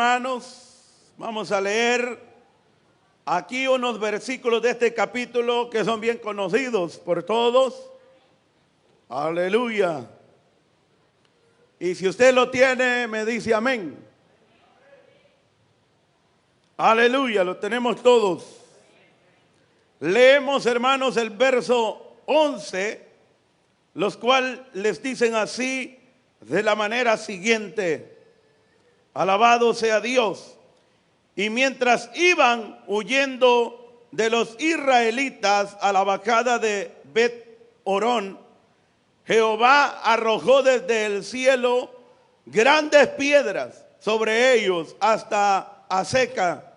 Hermanos, vamos a leer aquí unos versículos de este capítulo que son bien conocidos por todos. Aleluya. Y si usted lo tiene, me dice amén. Aleluya, lo tenemos todos. Leemos, hermanos, el verso 11, los cuales les dicen así de la manera siguiente: alabado sea Dios. Y mientras iban huyendo de los israelitas a la bajada de Bet-Orón, Jehová arrojó desde el cielo grandes piedras sobre ellos hasta Azeca,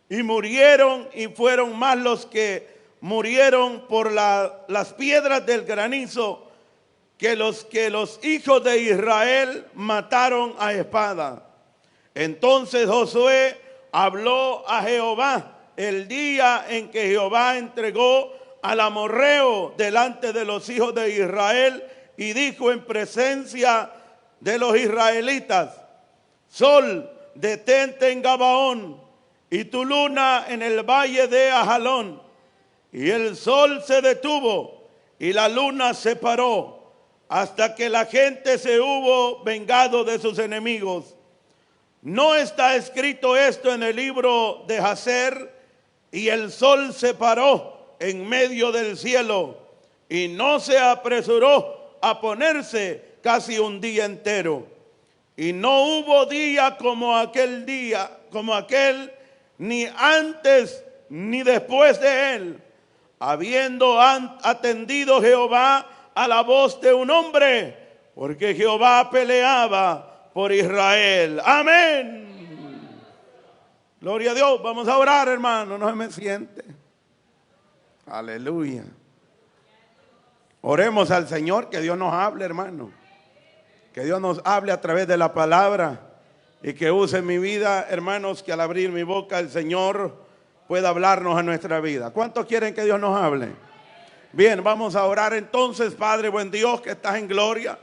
y murieron, y fueron más los que murieron por las piedras del granizo que los hijos de Israel mataron a espada. Entonces Josué habló a Jehová el día en que Jehová entregó al amorreo delante de los hijos de Israel, y dijo en presencia de los israelitas: Sol, detente en Gabaón, y tu luna en el valle de Ajalón. Y el sol se detuvo y la luna se paró, hasta que la gente se hubo vengado de sus enemigos. ¿No está escrito esto en el libro de Jacer? Y el sol se paró en medio del cielo, y no se apresuró a ponerse casi un día entero. Y no hubo día, ni antes ni después de él, habiendo atendido Jehová a la voz de un hombre, porque Jehová peleaba por Israel. Amén. Gloria a Dios. Vamos a orar, hermano, no se me siente. Aleluya. Oremos al Señor, que Dios nos hable, hermano. Que Dios nos hable a través de la palabra, y que use mi vida, hermanos, que al abrir mi boca el Señor pueda hablarnos a nuestra vida. ¿Cuántos quieren que Dios nos hable? Bien, vamos a orar entonces. Padre buen Dios, que estás en gloria,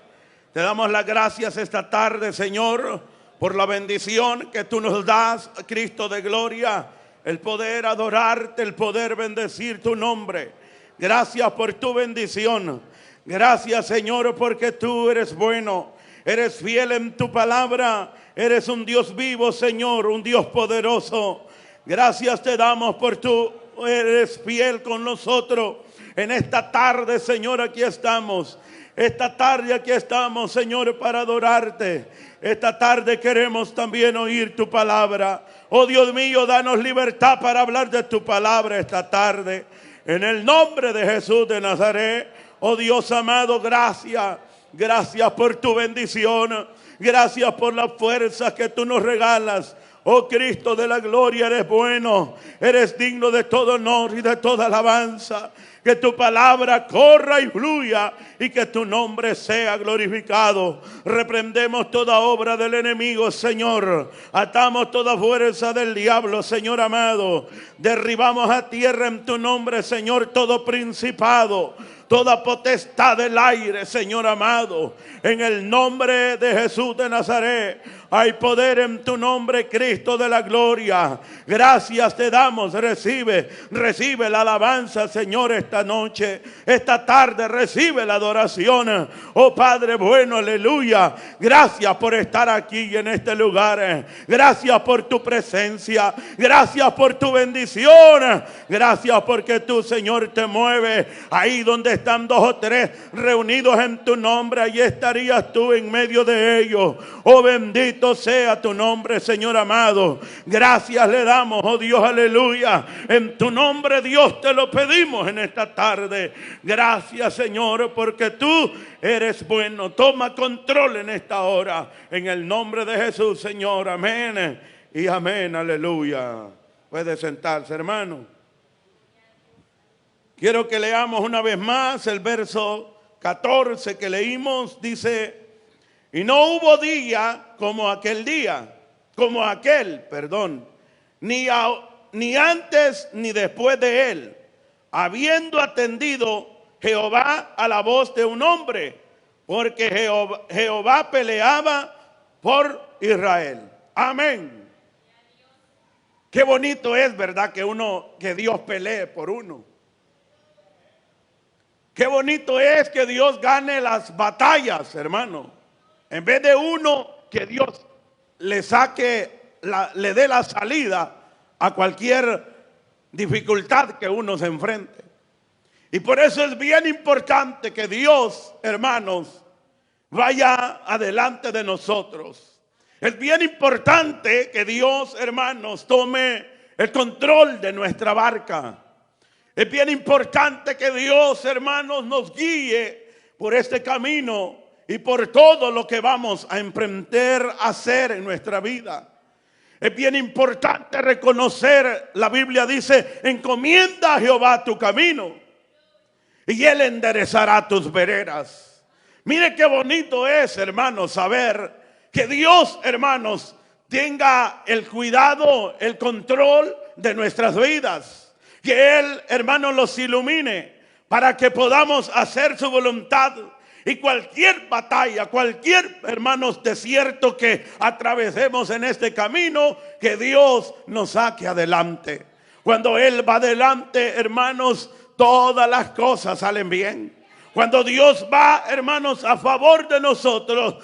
te damos las gracias esta tarde, Señor, por la bendición que tú nos das, Cristo de gloria, el poder adorarte, el poder bendecir tu nombre. Gracias por tu bendición. Gracias, Señor, porque tú eres bueno, eres fiel en tu palabra. Eres un Dios vivo, Señor, un Dios poderoso. Gracias te damos por tú eres fiel con nosotros. En esta tarde, Señor, aquí estamos. Esta tarde aquí estamos, Señor, para adorarte. Esta tarde queremos también oír tu palabra. Oh Dios mío, danos libertad para hablar de tu palabra esta tarde. En el nombre de Jesús de Nazaret. Oh Dios amado, gracias. Gracias por tu bendición. Gracias por la fuerza que tú nos regalas. Oh Cristo de la gloria, eres bueno. Eres digno de todo honor y de toda alabanza. Que tu palabra corra y fluya, y que tu nombre sea glorificado. Reprendemos toda obra del enemigo, Señor. Atamos toda fuerza del diablo, Señor amado. Derribamos a tierra en tu nombre, Señor, todo principado, toda potestad del aire, Señor amado. En el nombre de Jesús de Nazaret hay poder en tu nombre, Cristo de la gloria. Gracias te damos. Recibe la alabanza, Señor, esta noche, esta tarde. Recibe la adoración. Oh Padre bueno, aleluya. Gracias por estar aquí en este lugar. Gracias por tu presencia. Gracias por tu bendición. Gracias porque tú, Señor, te mueves ahí donde están dos o tres reunidos en tu nombre. Allí estarías tú en medio de ellos. Oh bendito sea tu nombre, Señor amado. Gracias le damos, oh Dios, aleluya. En tu nombre, Dios, te lo pedimos en esta tarde. Gracias, Señor, porque tú eres bueno. Toma control en esta hora, en el nombre de Jesús, Señor. Amén y amén, aleluya. Puede sentarse, hermano. Quiero que leamos una vez más el verso 14 que leímos. Dice: y no hubo día como aquel, ni antes ni después de él, habiendo atendido Jehová a la voz de un hombre, porque Jehová peleaba por Israel. Amén. Qué bonito es, ¿verdad? Que Dios pelee por uno. Qué bonito es que Dios gane las batallas, hermano. En vez de uno, que Dios le le dé la salida a cualquier dificultad que uno se enfrente. Y por eso es bien importante que Dios, hermanos, vaya adelante de nosotros. Es bien importante que Dios, hermanos, tome el control de nuestra barca. Es bien importante que Dios, hermanos, nos guíe por este camino y por todo lo que vamos a emprender a hacer en nuestra vida. Es bien importante reconocer, la Biblia dice, encomienda a Jehová tu camino y Él enderezará tus veredas. Mire qué bonito es, hermanos, saber que Dios, hermanos, tenga el cuidado, el control de nuestras vidas. Que Él, hermanos, los ilumine para que podamos hacer su voluntad. Y cualquier batalla, cualquier, hermanos, desierto que atravesemos en este camino, que Dios nos saque adelante. Cuando Él va adelante, hermanos, todas las cosas salen bien. Cuando Dios va, hermanos, a favor de nosotros,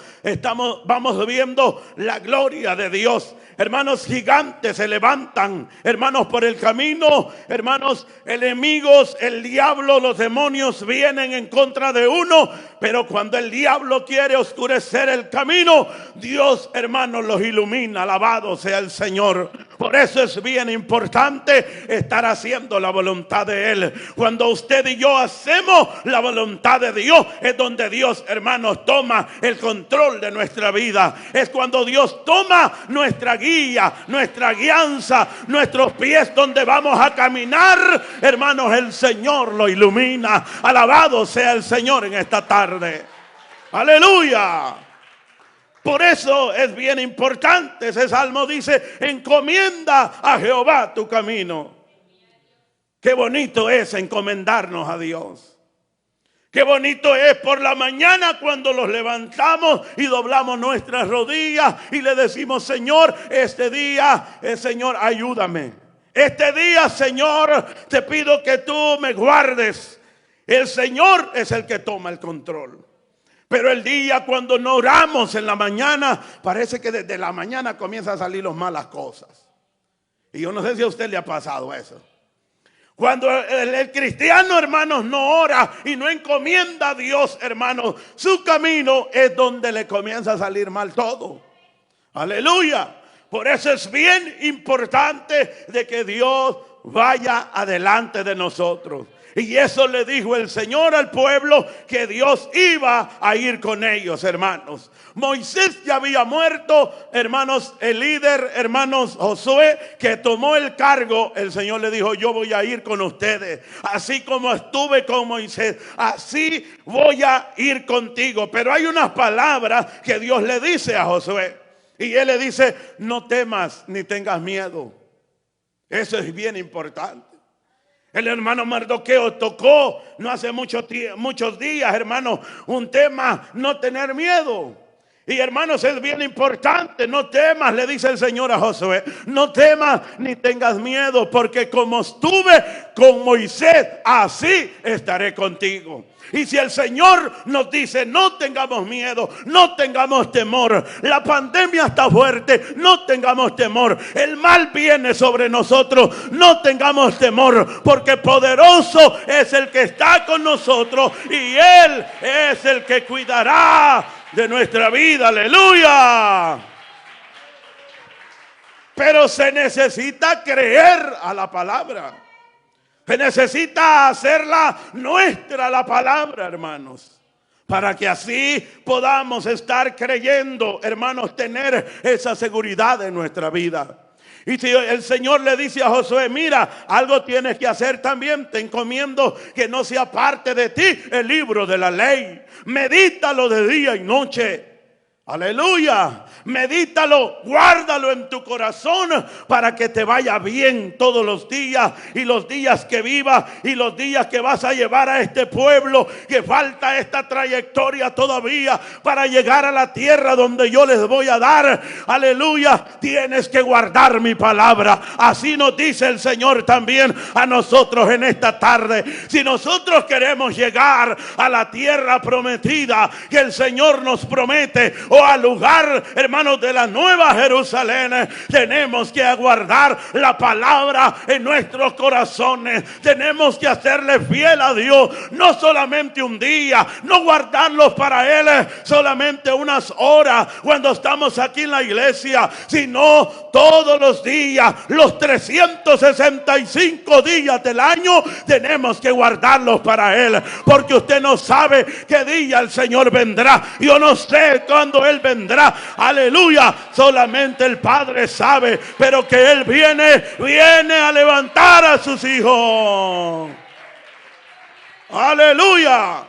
vamos viendo la gloria de Dios. Hermanos, gigantes se levantan, hermanos, por el camino. Hermanos, enemigos, el diablo, los demonios vienen en contra de uno. Pero cuando el diablo quiere oscurecer el camino, Dios, hermanos, los ilumina. Alabado sea el Señor. Por eso es bien importante estar haciendo la voluntad de Él. Cuando usted y yo hacemos la voluntad de Dios, es donde Dios, hermanos, toma el control de nuestra vida. Es cuando Dios toma nuestra guía, nuestra guianza, nuestros pies donde vamos a caminar. Hermanos, el Señor lo ilumina. Alabado sea el Señor en esta tarde. Aleluya. Por eso es bien importante. Ese salmo dice, encomienda a Jehová tu camino. Qué bonito es encomendarnos a Dios. Qué bonito es por la mañana cuando los levantamos y doblamos nuestras rodillas y le decimos, Señor, este día, Señor, ayúdame. Este día, Señor, te pido que tú me guardes. El Señor es el que toma el control. Pero el día cuando no oramos en la mañana, parece que desde la mañana comienzan a salir las malas cosas. Y yo no sé si a usted le ha pasado eso. Cuando el cristiano, hermanos, no ora y no encomienda a Dios, hermanos, su camino es donde le comienza a salir mal todo. Aleluya. Por eso es bien importante de que Dios vaya adelante de nosotros. Y eso le dijo el Señor al pueblo, que Dios iba a ir con ellos, hermanos. Moisés ya había muerto, hermanos. El líder, hermanos, Josué, que tomó el cargo, el Señor le dijo, yo voy a ir con ustedes. Así como estuve con Moisés, así voy a ir contigo. Pero hay unas palabras que Dios le dice a Josué. Y Él le dice, no temas ni tengas miedo. Eso es bien importante. El hermano Mardoqueo tocó no hace muchos días, hermanos, un tema, no tener miedo. Y hermanos, es bien importante, no temas, le dice el Señor a Josué, no temas ni tengas miedo, porque como estuve con Moisés, así estaré contigo. Y si el Señor nos dice, no tengamos miedo, no tengamos temor, la pandemia está fuerte, no tengamos temor, el mal viene sobre nosotros, no tengamos temor, porque poderoso es el que está con nosotros y Él es el que cuidará de nuestra vida. Aleluya. Pero se necesita creer a la palabra. Se necesita hacerla nuestra la palabra, hermanos, para que así podamos estar creyendo, hermanos, tener esa seguridad en nuestra vida. Y si el Señor le dice a Josué, mira, algo tienes que hacer también, te encomiendo que no sea parte de ti el libro de la ley, medítalo de día y noche. Aleluya, medítalo, guárdalo en tu corazón para que te vaya bien todos los días, y los días que vivas y los días que vas a llevar a este pueblo, que falta esta trayectoria todavía para llegar a la tierra donde yo les voy a dar. Aleluya, tienes que guardar mi palabra. Así nos dice el Señor también a nosotros en esta tarde. Si nosotros queremos llegar a la tierra prometida que el Señor nos promete, o al lugar, hermanos, de la nueva Jerusalén, tenemos que aguardar la palabra en nuestros corazones. Tenemos que hacerle fiel a Dios, no solamente un día, no guardarlos para Él solamente unas horas cuando estamos aquí en la iglesia, sino todos los días, los 365 días del año, tenemos que guardarlos para Él, porque usted no sabe qué día el Señor vendrá. Yo no sé cuándo Él vendrá, aleluya, solamente el Padre sabe, pero que Él viene a levantar a sus hijos. Aleluya,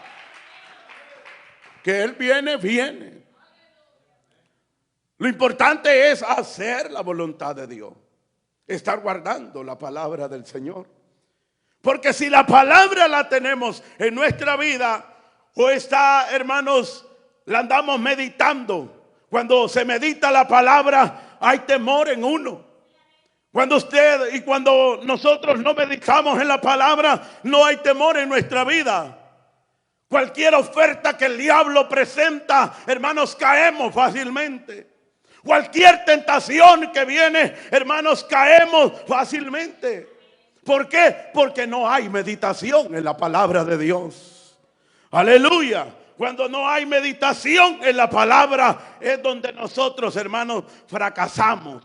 que Él viene. Lo importante es hacer la voluntad de Dios, estar guardando la palabra del Señor, porque si la palabra la tenemos en nuestra vida, o está, hermanos, la andamos meditando. Cuando se medita la palabra, hay temor en uno. Cuando nosotros no meditamos en la palabra, no hay temor en nuestra vida. Cualquier oferta que el diablo presenta, hermanos, caemos fácilmente. Cualquier tentación que viene, hermanos, caemos fácilmente. ¿Por qué? Porque no hay meditación en la palabra de Dios. Aleluya. Cuando no hay meditación en la palabra, es donde nosotros, hermanos, fracasamos.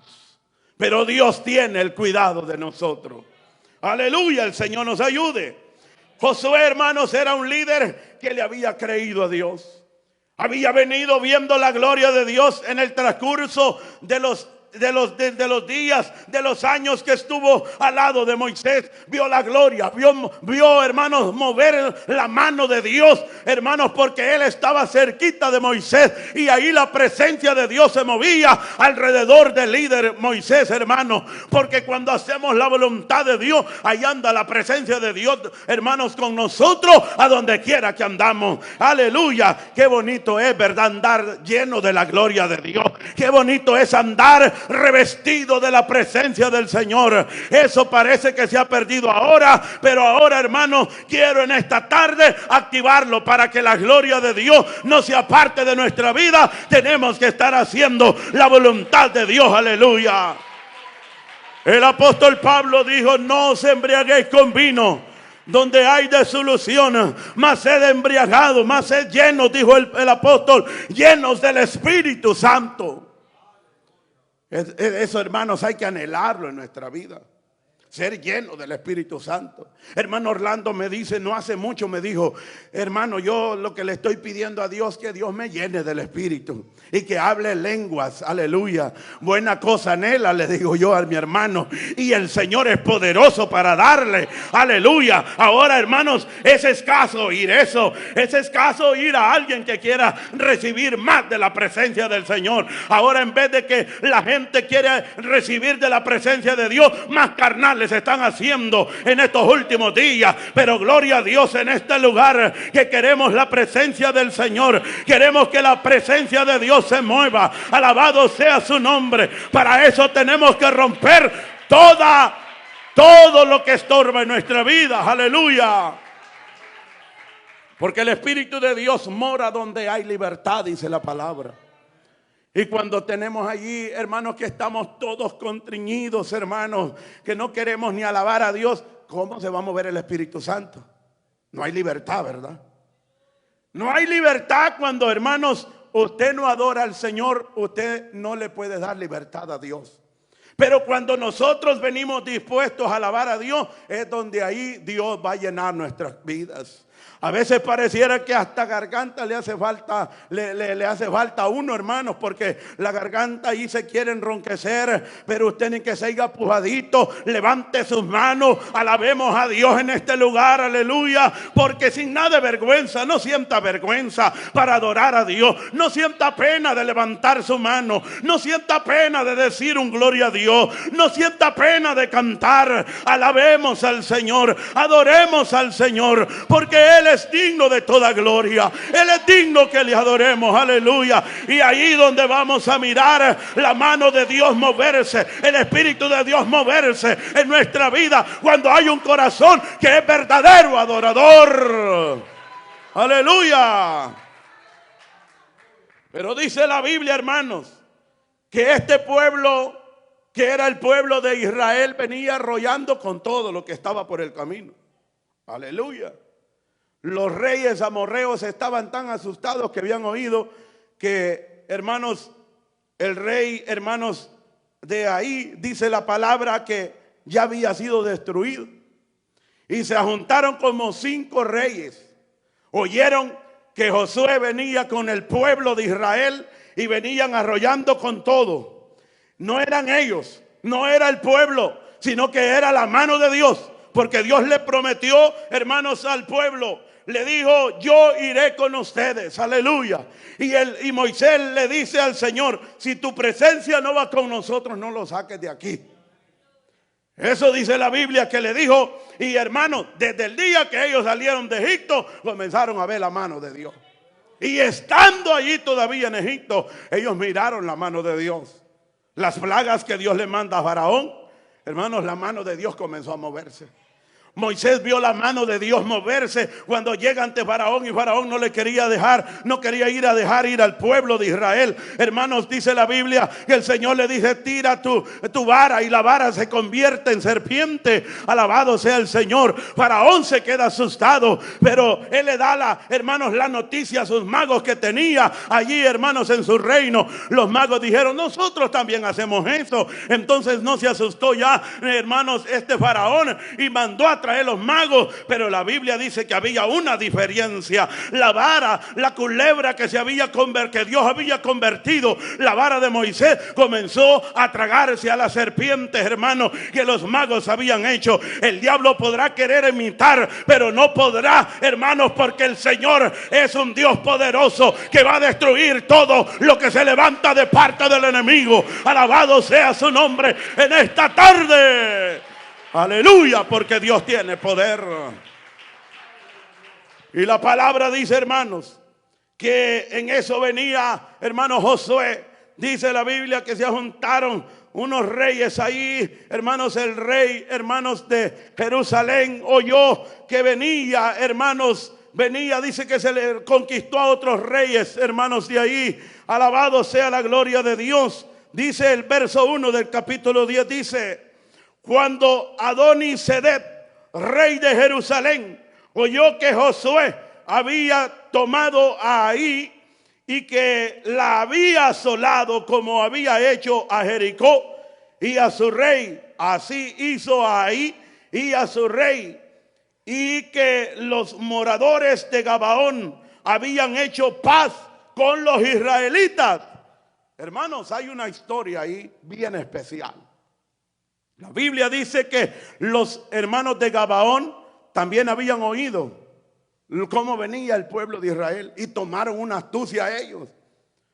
Pero Dios tiene el cuidado de nosotros. Aleluya, el Señor nos ayude. Josué, hermanos, era un líder que le había creído a Dios. Había venido viendo la gloria de Dios en el transcurso de los días, de los años que estuvo al lado de Moisés. Vio la gloria, vio, hermanos, mover la mano de Dios, hermanos, porque él estaba cerquita de Moisés, y ahí la presencia de Dios se movía alrededor del líder Moisés, hermanos, porque cuando hacemos la voluntad de Dios, ahí anda la presencia de Dios, hermanos, con nosotros a donde quiera que andamos. Aleluya, qué bonito es, ¿verdad?, andar lleno de la gloria de Dios. Qué bonito es andar revestido de la presencia del Señor. Eso parece que se ha perdido ahora, pero ahora, hermanos, quiero en esta tarde activarlo para que la gloria de Dios no sea parte de nuestra vida. Tenemos que estar haciendo la voluntad de Dios. Aleluya. El apóstol Pablo dijo: no os embriaguéis con vino, donde hay disolución, más sed embriagado, más sed llenos, dijo el apóstol, llenos del Espíritu Santo. Eso, hermanos, hay que anhelarlo en nuestra vida, ser lleno del Espíritu Santo. Hermano Orlando me dice, no hace mucho me dijo: hermano, yo lo que le estoy pidiendo a Dios, que Dios me llene del Espíritu y que hable lenguas. Aleluya, buena cosa anhela, le digo yo a mi hermano, y el Señor es poderoso para darle. Aleluya. Ahora, hermanos, es escaso oír eso, es escaso oír a alguien que quiera recibir más de la presencia del Señor. Ahora, en vez de que la gente quiera recibir de la presencia de Dios, más carnal les están haciendo en estos últimos días. Pero gloria a Dios en este lugar, que queremos la presencia del Señor, queremos que la presencia de Dios se mueva. Alabado sea su nombre. Para eso tenemos que romper todo lo que estorba en nuestra vida. Aleluya. Porque el Espíritu de Dios mora donde hay libertad, dice la palabra. Y cuando tenemos allí, hermanos, que estamos todos contriñidos, hermanos, que no queremos ni alabar a Dios, ¿cómo se va a mover el Espíritu Santo? No hay libertad, ¿verdad? No hay libertad cuando, hermanos, usted no adora al Señor. Usted no le puede dar libertad a Dios. Pero cuando nosotros venimos dispuestos a alabar a Dios, es donde ahí Dios va a llenar nuestras vidas. A veces pareciera que hasta garganta le hace falta, le hace falta a uno, hermanos, porque la garganta ahí se quiere enronquecer, pero usted tiene que seguir apujadito, levante sus manos, alabemos a Dios en este lugar, aleluya, porque sin nada de vergüenza, no sienta vergüenza para adorar a Dios, no sienta pena de levantar su mano, no sienta pena de decir un gloria a Dios, no sienta pena de cantar, alabemos al Señor, adoremos al Señor, porque Él es digno de toda gloria. Él es digno que le adoremos, aleluya. Y ahí donde vamos a mirar la mano de Dios moverse, el Espíritu de Dios moverse en nuestra vida, cuando hay un corazón que es verdadero adorador, aleluya. Pero dice la Biblia, hermanos, que este pueblo, que era el pueblo de Israel, venía arrollando con todo lo que estaba por el camino, aleluya. Los reyes amorreos estaban tan asustados que habían oído que, hermanos, el rey, hermanos, de ahí dice la palabra que ya había sido destruido. Y se juntaron como 5 reyes. Oyeron que Josué venía con el pueblo de Israel y venían arrollando con todo. No eran ellos, no era el pueblo, sino que era la mano de Dios. Porque Dios le prometió, hermanos, al pueblo. Le dijo, yo iré con ustedes, aleluya. Y Moisés le dice al Señor, si tu presencia no va con nosotros, no lo saques de aquí. Eso dice la Biblia que le dijo. Y hermanos, desde el día que ellos salieron de Egipto, comenzaron a ver la mano de Dios. Y estando allí todavía en Egipto, ellos miraron la mano de Dios. Las plagas que Dios le manda a Faraón, hermanos, la mano de Dios comenzó a moverse. Moisés vio la mano de Dios moverse cuando llega ante Faraón, y Faraón no le quería dejar, no quería ir al pueblo de Israel. Hermanos, dice la Biblia que el Señor le dice, tira tu vara, y la vara se convierte en serpiente. Alabado sea el Señor. Faraón se queda asustado, pero él le da hermanos, la noticia a sus magos que tenía allí, hermanos, en su reino. Los magos dijeron, nosotros también hacemos eso. Entonces no se asustó ya, hermanos, este Faraón, y mandó a traer los magos. Pero la Biblia dice que había una diferencia. La vara, la culebra que que Dios había convertido, la vara de Moisés, comenzó a tragarse a las serpientes, hermanos, que los magos habían hecho. El diablo podrá querer imitar, pero no podrá, hermanos, porque el Señor es un Dios poderoso que va a destruir todo lo que se levanta de parte del enemigo. Alabado sea su nombre en esta tarde. Aleluya, porque Dios tiene poder. Y la palabra dice, hermanos, que en eso venía, hermanos, Josué. Dice la Biblia que se juntaron unos reyes ahí, hermanos. El rey, hermanos, de Jerusalén oyó que venía, hermanos, dice que se le conquistó a otros reyes, hermanos, de ahí. Alabado sea la gloria de Dios. Dice el verso 1 del capítulo 10, dice: cuando Adonisedec, rey de Jerusalén, oyó que Josué había tomado a Ahí y que la había asolado como había hecho a Jericó y a su rey, así hizo a Ahí y a su rey, y que los moradores de Gabaón habían hecho paz con los israelitas. Hermanos, hay una historia ahí bien especial. La Biblia dice que los hermanos de Gabaón también habían oído cómo venía el pueblo de Israel y tomaron una astucia a ellos.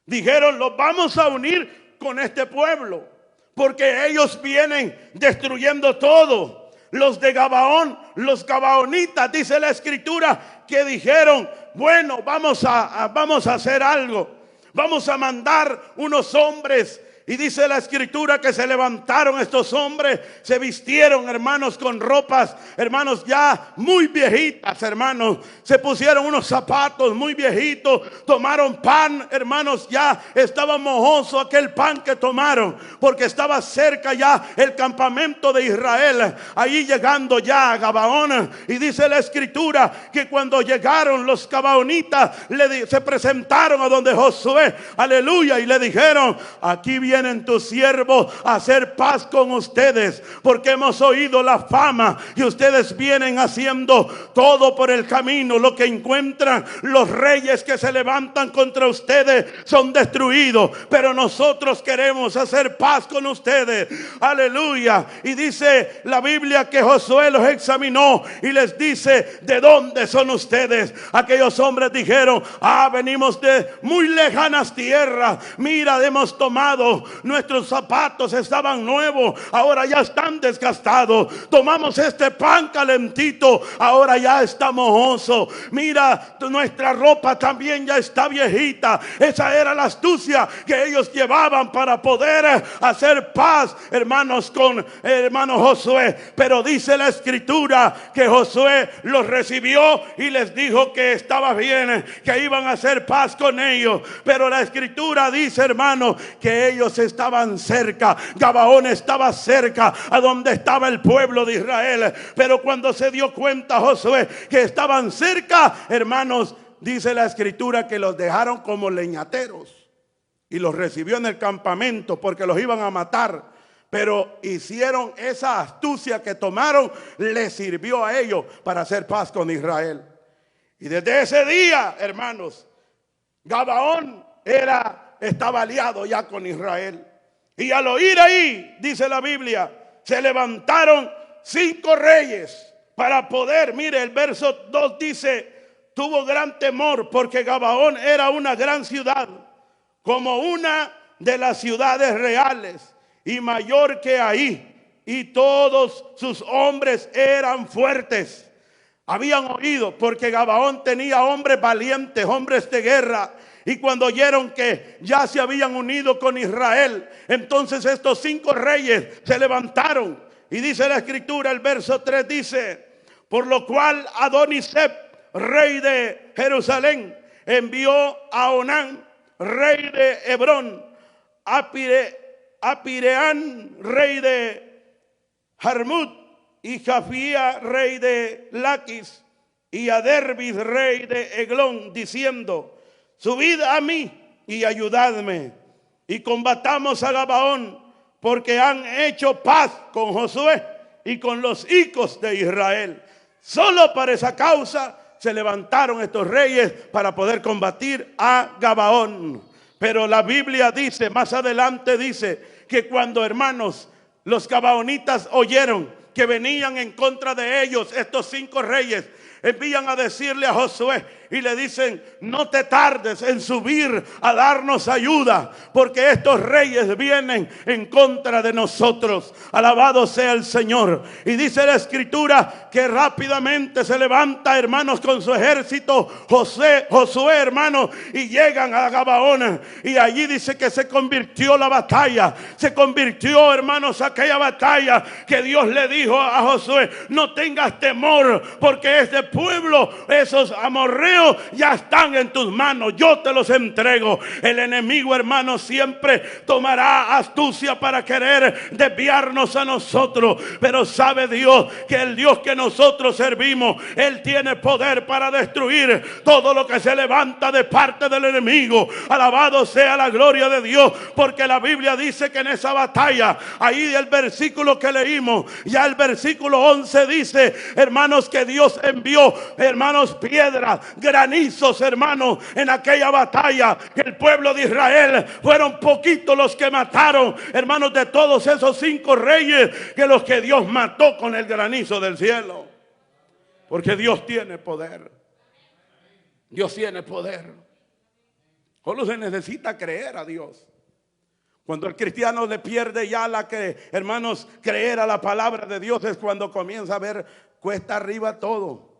Dijeron, los vamos a unir con este pueblo porque ellos vienen destruyendo todo. Los de Gabaón, los gabaonitas, dice la escritura, que dijeron, bueno, vamos a hacer algo. Vamos a mandar unos hombres. Y dice la escritura que se levantaron estos hombres, se vistieron, hermanos, con ropas, hermanos, ya muy viejitas, hermanos. Se pusieron unos zapatos muy viejitos, tomaron pan, hermanos, ya estaba mojoso aquel pan que tomaron, porque estaba cerca ya el campamento de Israel, ahí llegando ya a Gabaón. Y dice la escritura que cuando llegaron los gabaonitas, se presentaron a donde Josué, aleluya, y le dijeron, aquí viene vienen tus siervos a hacer paz con ustedes, porque hemos oído la fama y ustedes vienen haciendo todo por el camino. Lo que encuentran los reyes que se levantan contra ustedes son destruidos, pero nosotros queremos hacer paz con ustedes. Aleluya. Y dice la Biblia que Josué los examinó y les dice: ¿de dónde son ustedes? Aquellos hombres dijeron: venimos de muy lejanas tierras. Mira, hemos tomado, nuestros zapatos estaban nuevos, ahora ya están desgastados. Tomamos este pan calentito, ahora ya está mohoso. Mira, nuestra ropa también ya está viejita. Esa era la astucia que ellos llevaban para poder hacer paz, hermanos, con hermano Josué. Pero dice la escritura que Josué los recibió y les dijo que estaba bien, que iban a hacer paz con ellos. Pero la escritura dice, hermano, que ellos estaban cerca. Gabaón estaba cerca a donde estaba el pueblo de Israel. Pero cuando se dio cuenta Josué que estaban cerca, hermanos, dice la escritura que los dejaron como leñateros y los recibió en el campamento porque los iban a matar. Pero hicieron esa astucia que tomaron, les sirvió a ellos para hacer paz con Israel. Y desde ese día, hermanos, Gabaón estaba aliado ya con Israel. Y al oír ahí, dice la Biblia, se levantaron 5 reyes para poder, mire, el verso 2 dice: tuvo gran temor porque Gabaón era una gran ciudad, como una de las ciudades reales, y mayor que ahí, y todos sus hombres eran fuertes. Habían oído, porque Gabaón tenía hombres valientes, hombres de guerra. Y cuando oyeron que ya se habían unido con Israel, entonces estos 5 reyes se levantaron. Y dice la escritura, el verso 3 dice: por lo cual Adoniseb, rey de Jerusalén, envió a Onán, rey de Hebrón, a Pireán, rey de Jarmut, y Jafía, rey de Laquis, y a Derbis, rey de Eglón, diciendo: subid a mí y ayudadme, y combatamos a Gabaón, porque han hecho paz con Josué y con los hijos de Israel. Solo para esa causa se levantaron estos reyes, para poder combatir a Gabaón. Pero la Biblia dice, más adelante dice, que cuando, hermanos, los gabaonitas oyeron que venían en contra de ellos estos 5 reyes, envían a decirle a Josué y le dicen: no te tardes en subir a darnos ayuda, porque estos reyes vienen en contra de nosotros. Alabado sea el Señor. Y dice la escritura que rápidamente se levanta, hermanos, con su ejército Josué, hermanos, y llegan a Gabaón. Y allí dice que se convirtió la batalla. Se convirtió, hermanos, aquella batalla que Dios le dijo a Josué: no tengas temor, porque este pueblo, esos amorreos, ya están en tus manos, yo te los entrego. El enemigo, hermano, siempre tomará astucia para querer desviarnos a nosotros, pero sabe Dios que el Dios que nosotros servimos, Él tiene poder para destruir todo lo que se levanta de parte del enemigo. Alabado sea la gloria de Dios, porque la Biblia dice que en esa batalla, ahí el versículo que leímos, ya el versículo 11 dice, hermanos, que Dios envió, hermanos, piedras, granizos, hermanos, en aquella batalla. Que el pueblo de Israel fueron poquitos los que mataron, hermanos, de todos esos 5 reyes, que los que Dios mató con el granizo del cielo. Porque Dios tiene poder. Dios tiene poder. Solo se necesita creer a Dios. Cuando el cristiano le pierde ya hermanos, creer a la palabra de Dios, es cuando comienza a ver cuesta arriba todo.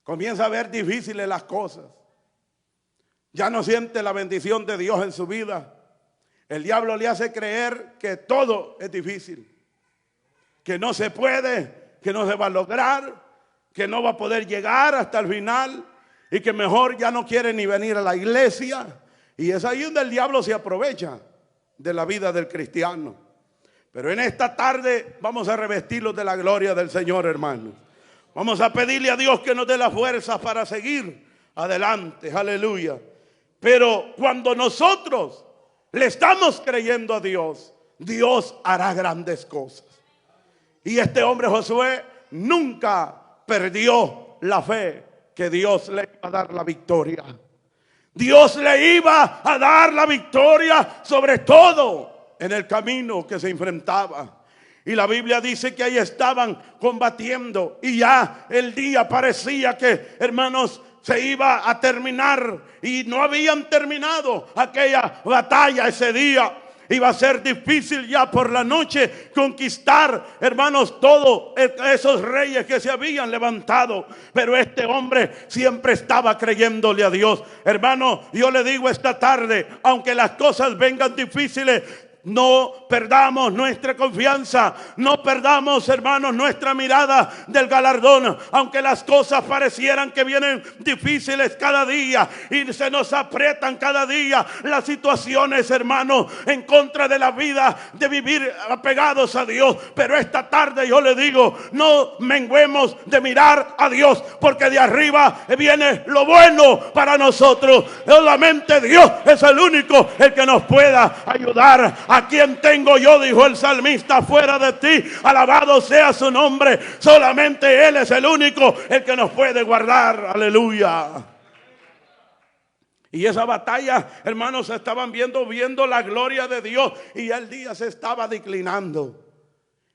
Comienza a ver difíciles las cosas. Ya no siente la bendición de Dios en su vida. El diablo le hace creer que todo es difícil, que no se puede, que no se va a lograr, que no va a poder llegar hasta el final, y que mejor ya no quiere ni venir a la iglesia. Y es ahí donde el diablo se aprovecha de la vida del cristiano. Pero en esta tarde vamos a revestirlos de la gloria del Señor, hermanos. Vamos a pedirle a Dios que nos dé la fuerza para seguir adelante. Aleluya. Pero cuando nosotros le estamos creyendo a Dios, Dios hará grandes cosas. Y este hombre Josué nunca perdió la fe que Dios le iba a dar la victoria. Dios le iba a dar la victoria sobre todo en el camino que se enfrentaba. Y la Biblia dice que ahí estaban combatiendo y ya el día parecía que, hermanos, se iba a terminar y no habían terminado aquella batalla ese día. Iba a ser difícil ya por la noche conquistar, hermanos, todos esos reyes que se habían levantado. Pero este hombre siempre estaba creyéndole a Dios. Hermano, yo le digo esta tarde, aunque las cosas vengan difíciles, no perdamos nuestra confianza, no perdamos, hermanos, nuestra mirada del galardón. Aunque las cosas parecieran que vienen difíciles cada día y se nos aprietan cada día las situaciones, hermanos, en contra de la vida de vivir apegados a Dios. Pero esta tarde yo le digo, no menguemos de mirar a Dios, porque de arriba viene lo bueno para nosotros. Solamente Dios es el único el que nos pueda ayudar. ¿A quién tengo yo?, dijo el salmista, fuera de ti. Alabado sea su nombre. Solamente Él es el único el que nos puede guardar. Aleluya. Y esa batalla, hermanos, estaban viendo la gloria de Dios. Y el día se estaba declinando.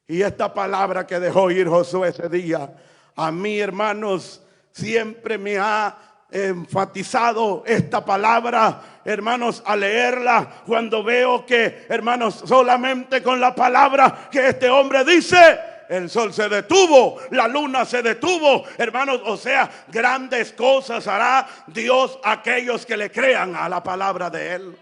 Y esta palabra que dejó ir Josué ese día, a mí, hermanos, siempre me ha enfatizado esta palabra, hermanos, a leerla, cuando veo que, hermanos, solamente con la palabra que este hombre dice, el sol se detuvo, la luna se detuvo, hermanos. O sea, grandes cosas hará Dios a aquellos que le crean a la palabra de Él.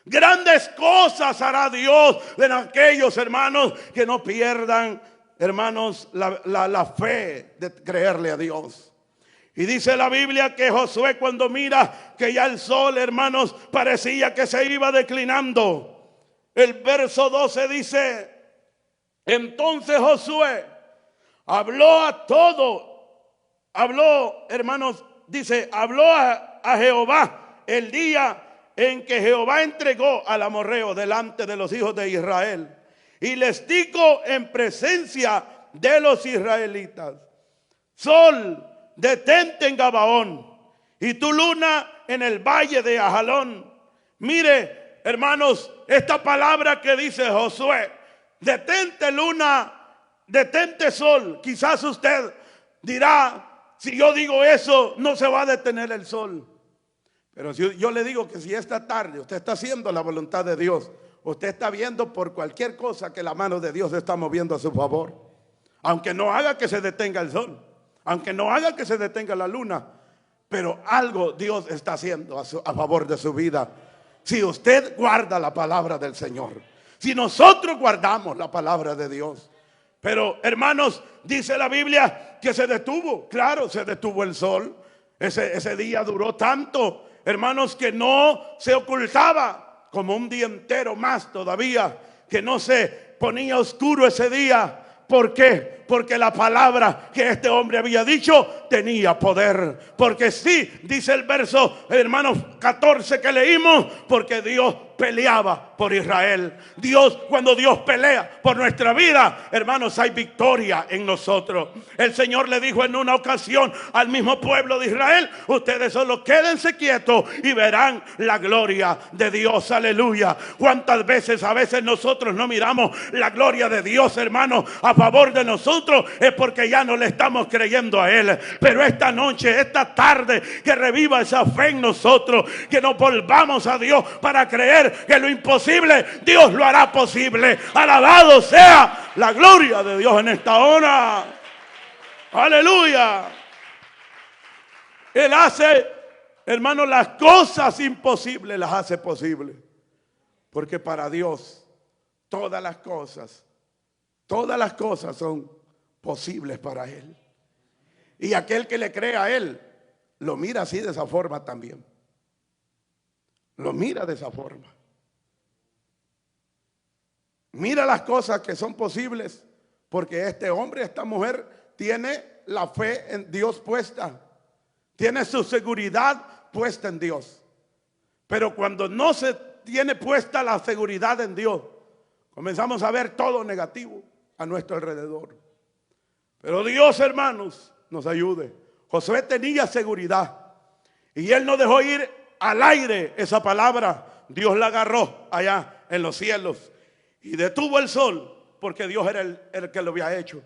Grandes cosas hará Dios en aquellos, hermanos, que no pierdan, hermanos, la fe de creerle a Dios. Y dice la Biblia que Josué, cuando mira que ya el sol, hermanos, parecía que se iba declinando, el verso 12 dice: entonces Josué habló a todo, hermanos, dice, habló a Jehová el día en que Jehová entregó al amorreo delante de los hijos de Israel, y les dijo en presencia de los israelitas: sol, detente en Gabaón, y tu luna en el valle de Ajalón. Mire, hermanos, esta palabra que dice Josué: detente luna, detente sol. Quizás usted dirá, si yo digo eso, no se va a detener el sol. Pero si yo le digo que si esta tarde usted está haciendo la voluntad de Dios, usted está viendo por cualquier cosa que la mano de Dios está moviendo a su favor. Aunque no haga que se detenga el sol, aunque no haga que se detenga la luna, pero algo Dios está haciendo a favor de su vida. Si usted guarda la palabra del Señor, si nosotros guardamos la palabra de Dios. Pero, hermanos, dice la Biblia que se detuvo. Claro, se detuvo el sol. Ese día duró tanto, hermanos, que no se ocultaba, como un día entero más todavía, que no se ponía oscuro ese día. ¿Por qué? Porque la palabra que este hombre había dicho tenía poder. Porque sí, dice el verso, hermanos, 14 que leímos, porque Dios peleaba por Israel. Cuando Dios pelea por nuestra vida, hermanos, hay victoria en nosotros. El Señor le dijo en una ocasión al mismo pueblo de Israel: ustedes solo quédense quietos y verán la gloria de Dios. Aleluya. ¿Cuántas veces a veces nosotros no miramos la gloria de Dios, hermanos, a favor de nosotros? Es porque ya no le estamos creyendo a Él. Pero esta noche, esta tarde, que reviva esa fe en nosotros, que nos volvamos a Dios para creer que lo imposible Dios lo hará posible. Alabado sea la gloria de Dios en esta hora. Aleluya. Él hace, hermano, las cosas imposibles las hace posibles, porque para Dios todas las cosas son posibles para Él. Y aquel que le cree a Él lo mira así, de esa forma también. Lo mira de esa forma. Mira las cosas que son posibles, porque este hombre, esta mujer, tiene la fe en Dios puesta, tiene su seguridad puesta en Dios. Pero cuando no se tiene puesta la seguridad en Dios, comenzamos a ver todo negativo a nuestro alrededor. Pero Dios, hermanos, nos ayude. Josué tenía seguridad y él no dejó ir al aire esa palabra. Dios la agarró allá en los cielos y detuvo el sol, porque Dios era el que lo había hecho.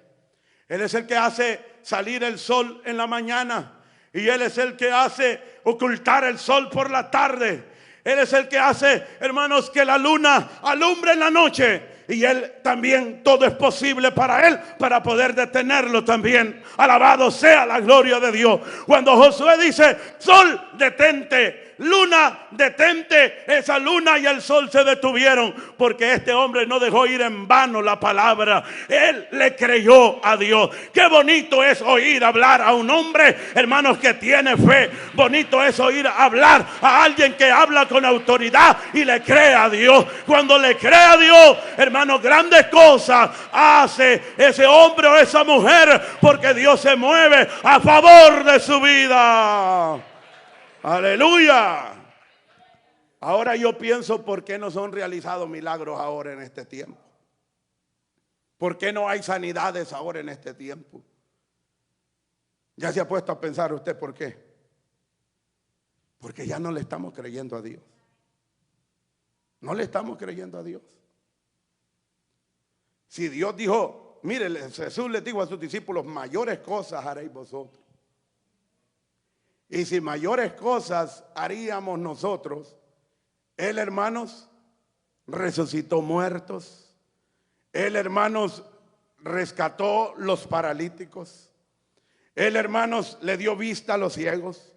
Él es el que hace salir el sol en la mañana y Él es el que hace ocultar el sol por la tarde. Él es el que hace, hermanos, que la luna alumbre en la noche. Y Él también, todo es posible para Él, para poder detenerlo también. Alabado sea la gloria de Dios. Cuando Josué dice: sol, detente, luna, detente, esa luna y el sol se detuvieron, porque este hombre no dejó ir en vano la palabra. Él le creyó a Dios. Qué bonito es oír hablar a un hombre, hermanos, que tiene fe. Bonito es oír hablar a alguien que habla con autoridad y le cree a Dios. Cuando le cree a Dios, hermanos, grandes cosas hace ese hombre o esa mujer, porque Dios se mueve a favor de su vida. Aleluya. Ahora yo pienso, ¿por qué no son realizados milagros ahora en este tiempo? ¿Por qué no hay sanidades ahora en este tiempo? ¿Ya se ha puesto a pensar usted por qué? Porque ya no le estamos creyendo a Dios. No le estamos creyendo a Dios. Si Dios dijo, mire, Jesús les dijo a sus discípulos: mayores cosas haréis vosotros. Y si mayores cosas haríamos nosotros, Él, hermanos, resucitó muertos. Él, hermanos, rescató los paralíticos. Él, hermanos, le dio vista a los ciegos.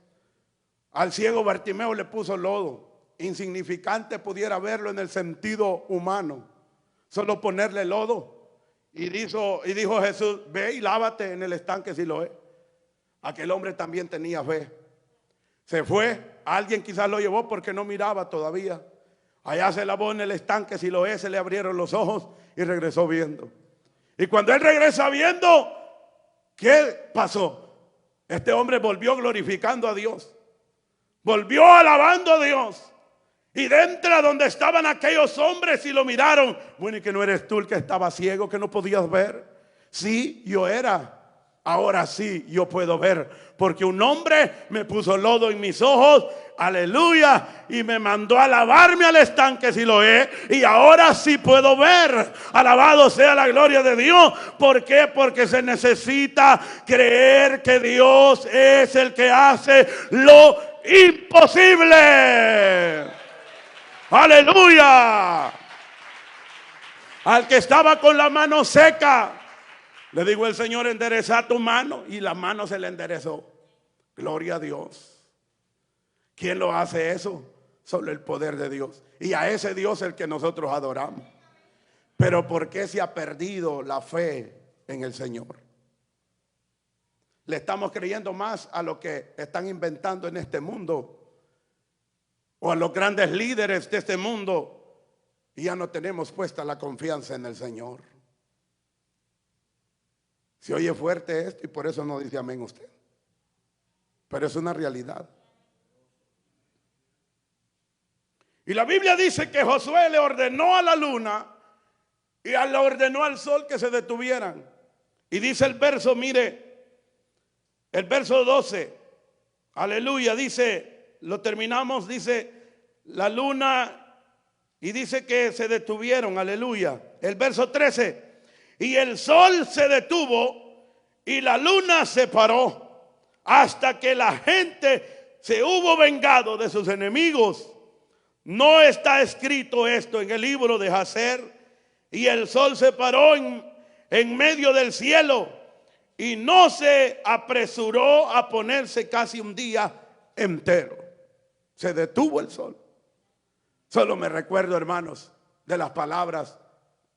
Al ciego Bartimeo le puso lodo. Insignificante pudiera verlo en el sentido humano, solo ponerle lodo. Y dijo Jesús: ve y lávate en el estanque Siloé. Aquel hombre también tenía fe. Se fue, alguien quizás lo llevó porque no miraba todavía. Allá se lavó en el estanque Siloé, se le abrieron los ojos y regresó viendo. Y cuando él regresa viendo, ¿qué pasó? Este hombre volvió glorificando a Dios, volvió alabando a Dios. Y dentro donde estaban aquellos hombres y lo miraron: bueno, ¿y que no eres tú el que estaba ciego, que no podías ver? Sí, yo era. Ahora sí yo puedo ver, porque un hombre me puso lodo en mis ojos, aleluya, y me mandó a lavarme al estanque Siloé, y ahora sí puedo ver. Alabado sea la gloria de Dios. ¿Por qué? Porque se necesita creer que Dios es el que hace lo imposible. Aleluya. Al que estaba con la mano seca, le digo el Señor: endereza tu mano, y la mano se le enderezó. Gloria a Dios. ¿Quién lo hace eso? Solo el poder de Dios. Y a ese Dios el que nosotros adoramos. Pero ¿por qué se ha perdido la fe en el Señor? Le estamos creyendo más a lo que están inventando en este mundo, o a los grandes líderes de este mundo, y ya no tenemos puesta la confianza en el Señor. Se oye fuerte esto y por eso no dice amén usted, pero es una realidad. Y la Biblia dice que Josué le ordenó a la luna y le ordenó al sol que se detuvieran. Y dice el verso, mire, el verso 12, aleluya, dice, lo terminamos, dice la luna, y dice que se detuvieron, aleluya. El verso 13, y el sol se detuvo y la luna se paró hasta que la gente se hubo vengado de sus enemigos. No está escrito esto en el libro de Jacer. Y el sol se paró en medio del cielo y no se apresuró a ponerse casi un día entero. Se detuvo el sol. Solo me recuerdo, hermanos, de las palabras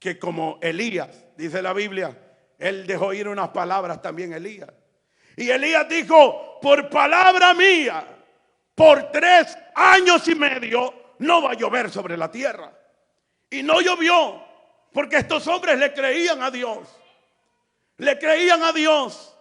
que, como Elías, dice la Biblia, él dejó ir unas palabras también, Elías. Y Elías dijo: por palabra mía, por 3 años y medio no va a llover sobre la tierra. Y no llovió, porque estos hombres le creían a Dios. Le creían a Dios,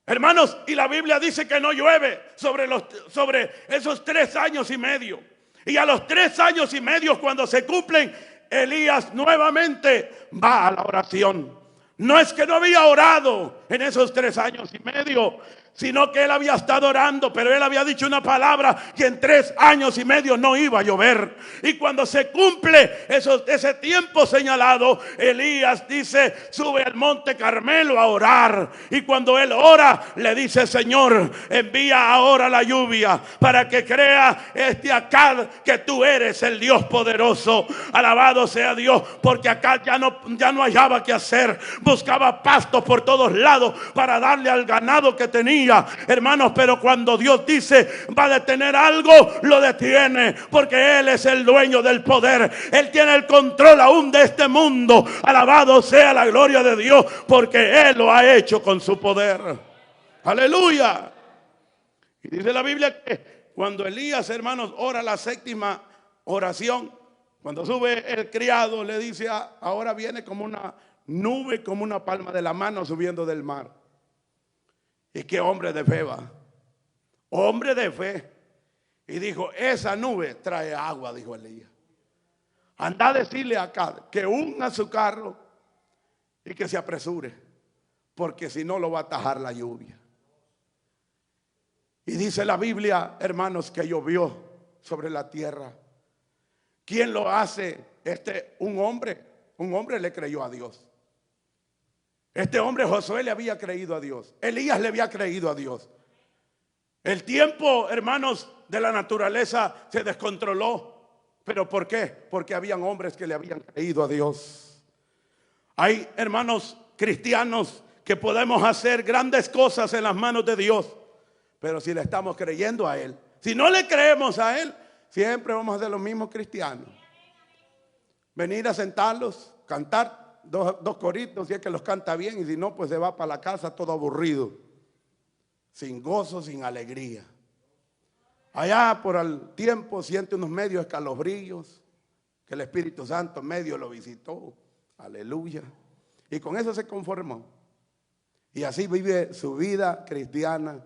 hermanos. Y la Biblia dice que no llueve sobre esos 3 años y medio. Y a los 3 años y medio, cuando se cumplen, Elías nuevamente va a la oración. No es que no había orado en esos 3 años y medio, sino que él había estado orando, pero él había dicho una palabra, que en 3 años y medio no iba a llover. Y cuando se cumple ese tiempo señalado, Elías dice, sube al monte Carmelo a orar. Y cuando él ora, le dice, Señor, envía ahora la lluvia para que crea Acab que tú eres el Dios poderoso. Alabado sea Dios, porque Acab ya no hallaba qué hacer. Buscaba pasto por todos lados para darle al ganado que tenía. Hermanos, pero cuando Dios dice va a detener algo, lo detiene, porque Él es el dueño del poder. Él tiene el control aún de este mundo. Alabado sea la gloria de Dios, porque Él lo ha hecho con su poder. Aleluya. Y dice la Biblia que cuando Elías, hermanos, ora la 7ª oración, cuando sube el criado, le dice, ahora viene como una nube, como una palma de la mano subiendo del mar. Y qué hombre de fe va. Hombre de fe. Y dijo, esa nube trae agua, dijo Elías. Anda a decirle acá que unja su carro y que se apresure, porque si no lo va a atajar la lluvia. Y dice la Biblia, hermanos, que llovió sobre la tierra. ¿Quién lo hace? Un hombre le creyó a Dios. Este hombre Josué le había creído a Dios. Elías le había creído a Dios. El tiempo, hermanos, de la naturaleza se descontroló. ¿Pero por qué? Porque habían hombres que le habían creído a Dios. Hay, hermanos, cristianos que podemos hacer grandes cosas en las manos de Dios, pero si le estamos creyendo a Él. Si no le creemos a Él, siempre vamos a ser los mismos cristianos. Venir a sentarlos, cantar dos coritos, si es que los canta bien, y si no, pues se va para la casa todo aburrido, sin gozo, sin alegría. Allá por el tiempo siente unos medios escalofríos, que el Espíritu Santo medio lo visitó. Aleluya. Y con eso se conformó. Y así vive su vida cristiana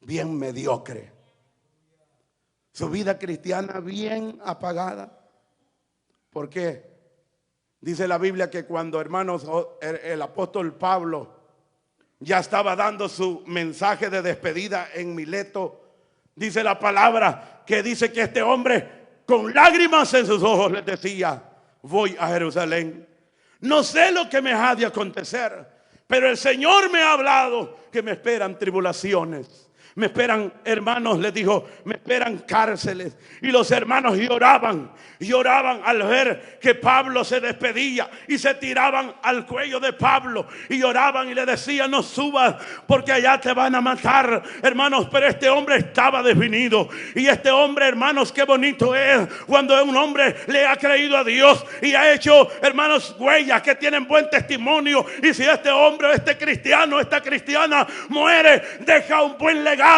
bien mediocre. Su vida cristiana bien apagada. ¿Por qué? Dice la Biblia que cuando, hermanos, el apóstol Pablo ya estaba dando su mensaje de despedida en Mileto, dice la palabra que dice que este hombre con lágrimas en sus ojos les decía, voy a Jerusalén. No sé lo que me ha de acontecer, pero el Señor me ha hablado que me esperan tribulaciones. Me esperan, hermanos, les dijo, me esperan cárceles. Y los hermanos lloraban al ver que Pablo se despedía, y se tiraban al cuello de Pablo y lloraban y le decían, no subas porque allá te van a matar, hermanos. Pero este hombre estaba definido. Y este hombre, hermanos, qué bonito es cuando un hombre le ha creído a Dios y ha hecho, hermanos, huellas que tienen buen testimonio. Y si este hombre, este cristiano, esta cristiana muere, deja un buen legado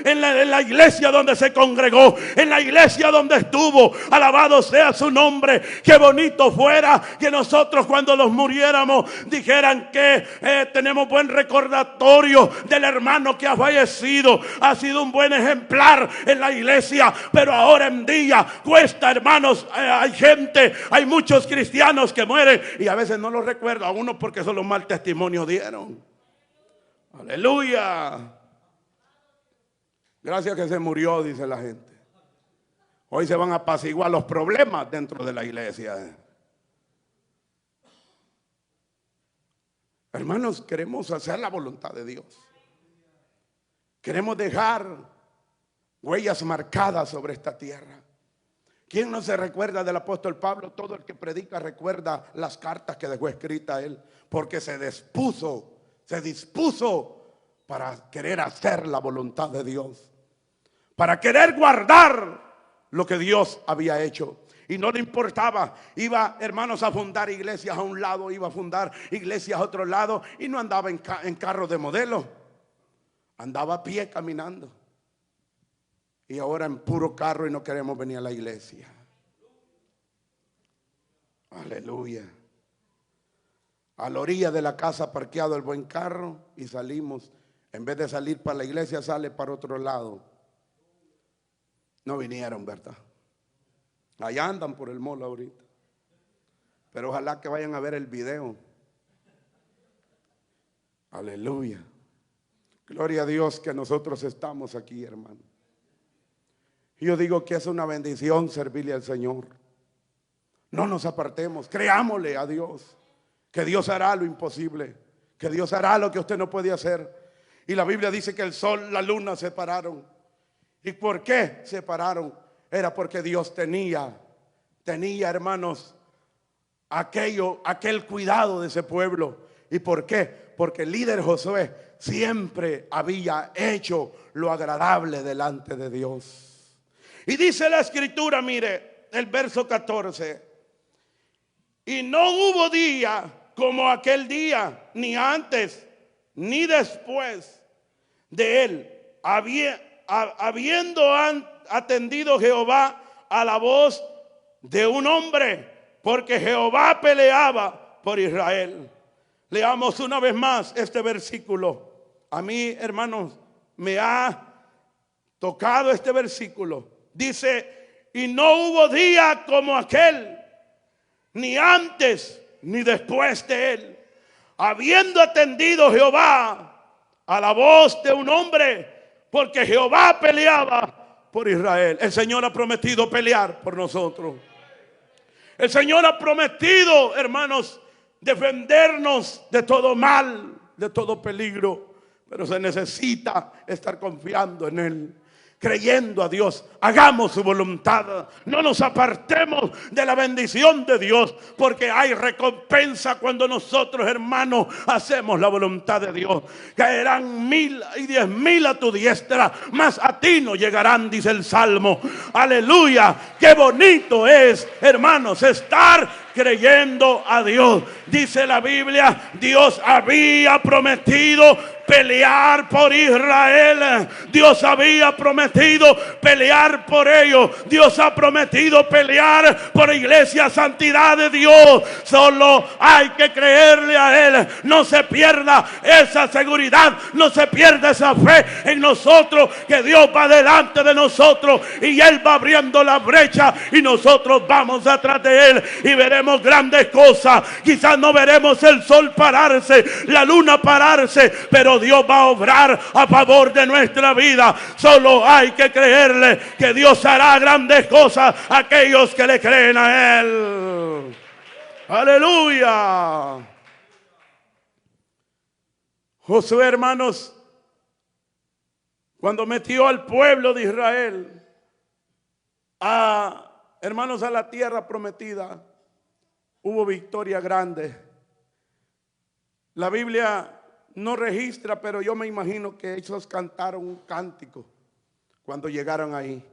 en la iglesia donde se congregó, en la iglesia donde estuvo. Alabado sea su nombre. Qué bonito fuera que nosotros, cuando los muriéramos, dijeran que tenemos buen recordatorio del hermano que ha fallecido. Ha sido un buen ejemplar en la iglesia, pero ahora en día cuesta, hermanos. Hay muchos cristianos que mueren y a veces no los recuerdo a uno porque solo mal testimonio dieron. Aleluya. Gracias que se murió, dice la gente. Hoy se van a apaciguar los problemas dentro de la iglesia. Hermanos, queremos hacer la voluntad de Dios. Queremos dejar huellas marcadas sobre esta tierra. ¿Quién no se recuerda del apóstol Pablo? Todo el que predica recuerda las cartas que dejó escrita él, porque se dispuso para querer hacer la voluntad de Dios, para querer guardar lo que Dios había hecho. Y no le importaba, iba, hermanos, a fundar iglesias a un lado, iba a fundar iglesias a otro lado, y no andaba en carro de modelo, andaba a pie caminando. Y ahora en puro carro y no queremos venir a la iglesia. Aleluya. A la orilla de la casa parqueado el buen carro y salimos. En vez de salir para la iglesia, sale para otro lado. No vinieron, ¿verdad? Allá andan por el mall ahorita. Pero ojalá que vayan a ver el video. Aleluya. Gloria a Dios que nosotros estamos aquí, hermano. Yo digo que es una bendición servirle al Señor. No nos apartemos, creámosle a Dios, que Dios hará lo imposible, que Dios hará lo que usted no puede hacer. Y la Biblia dice que el sol, la luna se separaron. ¿Y por qué se separaron? Era porque Dios tenía, hermanos, aquel cuidado de ese pueblo. ¿Y por qué? Porque el líder Josué siempre había hecho lo agradable delante de Dios. Y dice la escritura, mire, el verso 14: y no hubo día como aquel día, ni antes ni después de él, habiendo atendido Jehová a la voz de un hombre, porque Jehová peleaba por Israel. Leamos una vez más este versículo. A mí, hermanos, me ha tocado este versículo. Dice: y no hubo día como aquel, ni antes ni después de él, habiendo atendido Jehová a la voz de un hombre, porque Jehová peleaba por Israel. El Señor ha prometido pelear por nosotros. El Señor ha prometido, hermanos, defendernos de todo mal, de todo peligro. Pero se necesita estar confiando en Él, creyendo a Dios. Hagamos su voluntad. No nos apartemos de la bendición de Dios, porque hay recompensa cuando nosotros, hermanos, hacemos la voluntad de Dios. Caerán 1000 y 10,000 a tu diestra, mas a ti no llegarán, dice el Salmo. Aleluya. Qué bonito es, hermanos, estar creyendo a Dios. Dice la Biblia, Dios había prometido pelear por Israel. Dios había prometido pelear por ellos. Dios ha prometido pelear por la iglesia, santidad de Dios. Solo hay que creerle a Él. No se pierda esa seguridad, no se pierda esa fe en nosotros, que Dios va delante de nosotros y Él va abriendo la brecha y nosotros vamos atrás de Él y veremos grandes cosas. Quizás no veremos el sol pararse, la luna pararse, pero Dios va a obrar a favor de nuestra vida. Solo hay que creerle que Dios hará grandes cosas a aquellos que le creen a Él. Aleluya. Josué, hermanos, cuando metió al pueblo de Israel hermanos, a la tierra prometida, hubo victoria grande. La Biblia no registra, pero yo me imagino que ellos cantaron un cántico cuando llegaron ahí,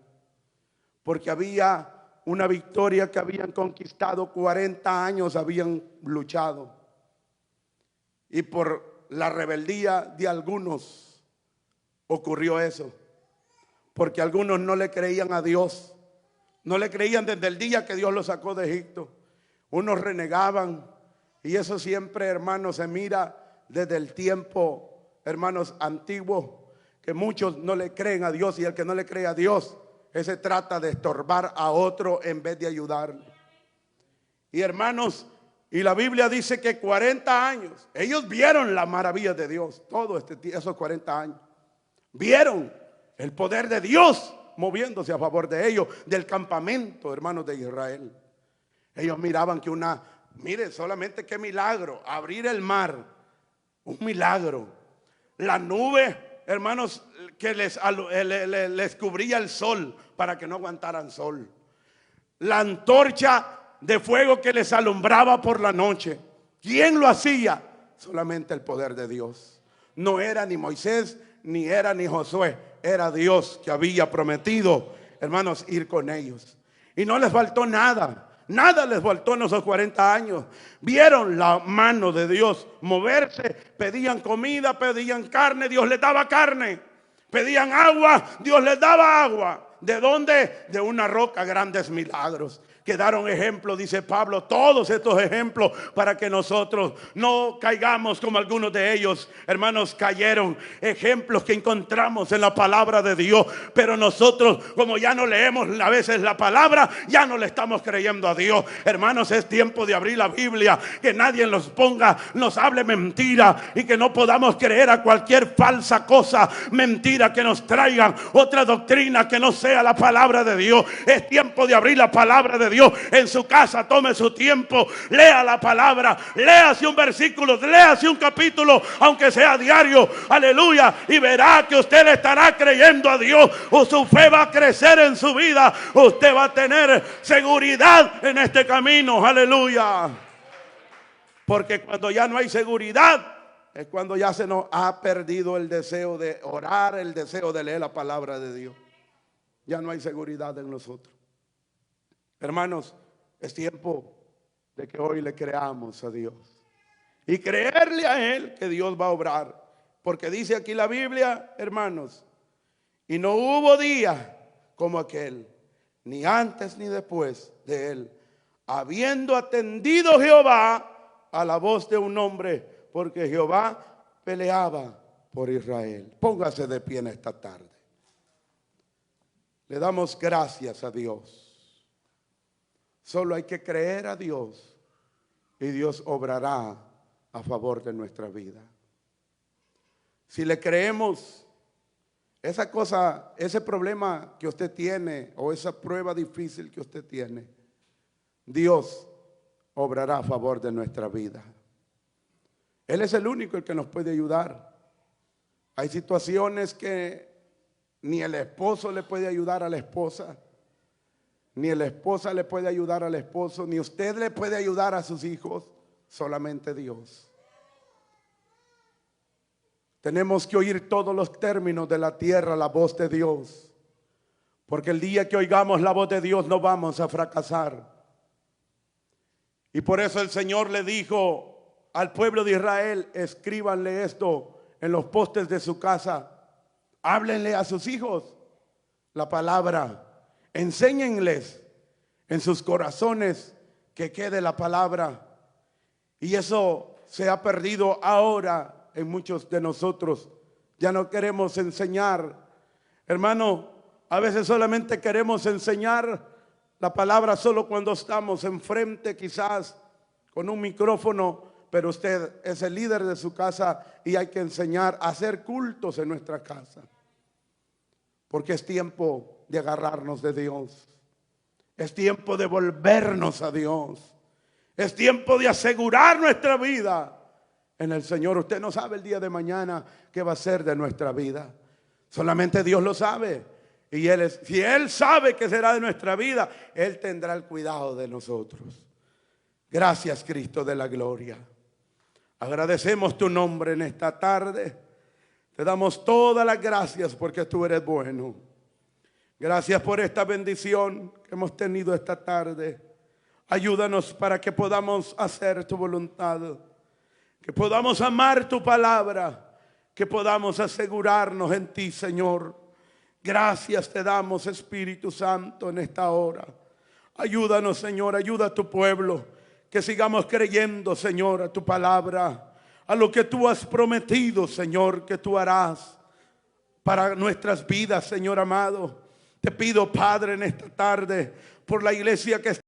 porque había una victoria que habían conquistado. 40 años habían luchado, y por la rebeldía de algunos ocurrió eso, porque algunos no le creían a Dios, no le creían desde el día que Dios los sacó de Egipto. Unos renegaban, y eso siempre, hermanos, se mira desde el tiempo, hermanos, antiguo, que muchos no le creen a Dios, y el que no le cree a Dios, ese trata de estorbar a otro en vez de ayudarle. Y hermanos, y la Biblia dice que 40 años, ellos vieron la maravilla de Dios, esos 40 años, vieron el poder de Dios moviéndose a favor de ellos, del campamento, hermanos, de Israel. Ellos miraban que mire solamente qué milagro, abrir el mar, un milagro. La nube, hermanos, que les cubría el sol para que no aguantaran sol. La antorcha de fuego que les alumbraba por la noche. ¿Quién lo hacía? Solamente el poder de Dios. No era ni Moisés, ni era ni Josué. Era Dios que había prometido, hermanos, ir con ellos. Y no les faltó nada. Nada les faltó en esos 40 años. Vieron la mano de Dios moverse. Pedían comida, pedían carne, Dios les daba carne. Pedían agua, Dios les daba agua. ¿De dónde? De una roca. Grandes milagros. quedaron ejemplos, dice Pablo, todos estos ejemplos para que nosotros no caigamos como algunos de ellos, hermanos, cayeron. Ejemplos que encontramos en la palabra de Dios, pero nosotros, como ya no leemos a veces la palabra, ya no le estamos creyendo a Dios. Hermanos, es tiempo de abrir la Biblia, que nadie nos hable mentira y que no podamos creer a cualquier falsa cosa, mentira que nos traigan otra doctrina que no sea la palabra de Dios. Es tiempo de abrir la palabra de Dios en su casa. Tome su tiempo, lea la palabra, léase un versículo, léase un capítulo, aunque sea diario, aleluya, y verá que usted le estará creyendo a Dios, o su fe va a crecer en su vida, usted va a tener seguridad en este camino, aleluya. Porque cuando ya no hay seguridad, es cuando ya se nos ha perdido el deseo de orar, el deseo de leer la palabra de Dios. Ya no hay seguridad en nosotros. Hermanos, es tiempo de que hoy le creamos a Dios y creerle a Él que Dios va a obrar. Porque dice aquí la Biblia, hermanos, y no hubo día como aquel, ni antes ni después de él, habiendo atendido Jehová a la voz de un hombre, porque Jehová peleaba por Israel. Póngase de pie en esta tarde. Le damos gracias a Dios. Solo hay que creer a Dios y Dios obrará a favor de nuestra vida. Si le creemos, esa cosa, ese problema que usted tiene o esa prueba difícil que usted tiene, Dios obrará a favor de nuestra vida. Él es el único el que nos puede ayudar. Hay situaciones que ni el esposo le puede ayudar a la esposa, ni la esposa le puede ayudar al esposo, ni usted le puede ayudar a sus hijos, solamente Dios. Tenemos que oír todos los términos de la tierra, la voz de Dios, porque el día que oigamos la voz de Dios no vamos a fracasar. Y por eso el Señor le dijo al pueblo de Israel: escríbanle esto en los postes de su casa, háblenle a sus hijos la palabra, enséñenles en sus corazones que quede la palabra. Y eso se ha perdido ahora en muchos de nosotros. Ya no queremos enseñar, hermano. A veces solamente queremos enseñar la palabra solo cuando estamos enfrente, quizás con un micrófono, pero usted es el líder de su casa y hay que enseñar a hacer cultos en nuestra casa, porque es tiempo de agarrarnos de Dios, es tiempo de volvernos a Dios, es tiempo de asegurar nuestra vida en el Señor. Usted no sabe el día de mañana qué va a ser de nuestra vida, solamente Dios lo sabe. Y si Él sabe que será de nuestra vida, Él tendrá el cuidado de nosotros. Gracias, Cristo de la gloria. Agradecemos tu nombre en esta tarde. Te damos todas las gracias porque tú eres bueno. Gracias por esta bendición que hemos tenido esta tarde. Ayúdanos para que podamos hacer tu voluntad, que podamos amar tu palabra, que podamos asegurarnos en ti, Señor. Gracias te damos, Espíritu Santo, en esta hora. Ayúdanos, Señor, ayuda a tu pueblo, que sigamos creyendo, Señor, a tu palabra, a lo que tú has prometido, Señor, que tú harás para nuestras vidas, Señor amado. Te pido, Padre, en esta tarde, por la iglesia que está